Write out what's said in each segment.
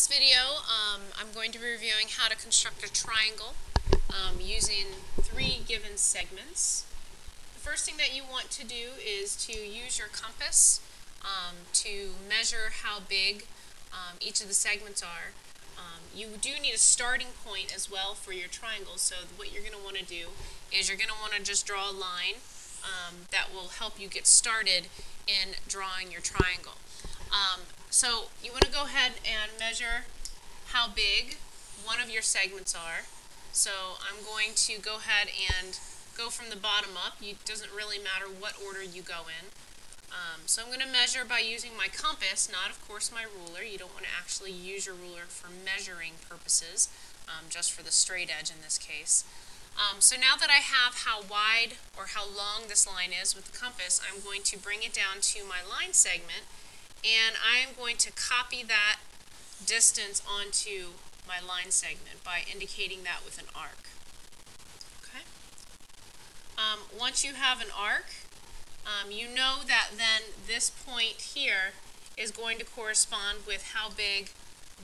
this video, I'm going to be reviewing how to construct a triangle using 3 given segments. The first thing that you want to do is to use your compass to measure how big each of the segments are. You do need a starting point as well for your triangle, so what you're going to want to do is you're going to want to just draw a line that will help you get started in drawing your triangle. So you want to go ahead and measure how big one of your segments are. So I'm going to go ahead and go from the bottom up. It doesn't really matter what order you go in. So I'm going to measure by using my compass, not of course my ruler. You don't want to actually use your ruler for measuring purposes, just for the straight edge in this case. So now that I have how wide or how long this line is with the compass, I'm going to bring it down to my line segment, and I'm going to copy that distance onto my line segment by indicating that with an arc. Okay. Once you have an arc, you know that then this point here is going to correspond with how big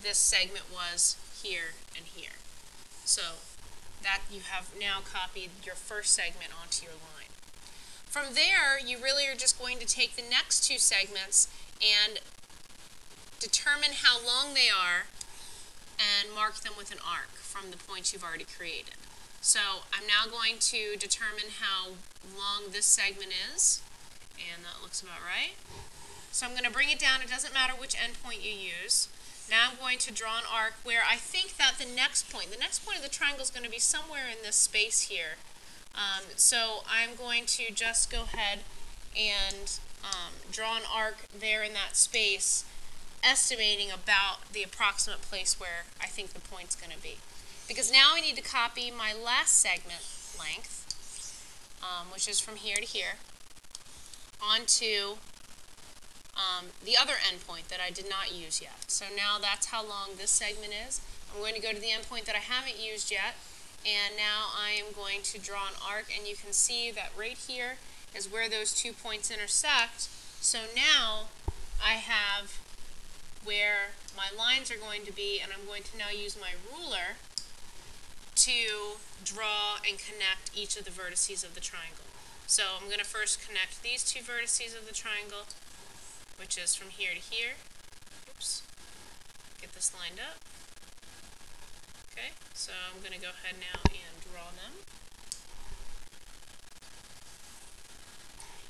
this segment was here and here. So that you have now copied your first segment onto your line. From there, you really are just going to take the next 2 segments and determine how long they are and mark them with an arc from the points you've already created. So I'm now going to determine how long this segment is, and that looks about right. So I'm going to bring it down. It doesn't matter which endpoint you use. Now I'm going to draw an arc where I think that the next point of the triangle is going to be somewhere in this space here. So I'm going to just go ahead and draw an arc there in that space, estimating about the approximate place where I think the point's going to be. Because now I need to copy my last segment length, which is from here to here, onto the other endpoint that I did not use yet. So now that's how long this segment is. I'm going to go to the endpoint that I haven't used yet, and now I am going to draw an arc, and you can see that right here is where those 2 points intersect. So now I have where my lines are going to be, and I'm going to now use my ruler to draw and connect each of the vertices of the triangle. So I'm going to first connect these 2 vertices of the triangle, which is from here to here. Oops. Get this lined up. Okay, so I'm going to go ahead now and draw them.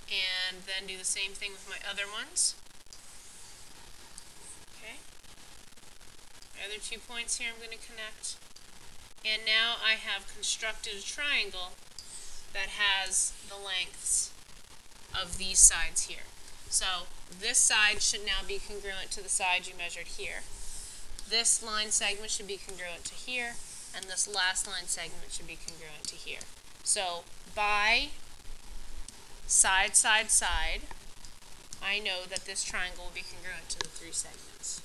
And then do the same thing with my other ones. Okay. My other 2 points here I'm going to connect. And now I have constructed a triangle that has the lengths of these sides here. So this side should now be congruent to the side you measured here. This line segment should be congruent to here, and this last line segment should be congruent to here. So by side, side, side, I know that this triangle will be congruent to the 3 segments.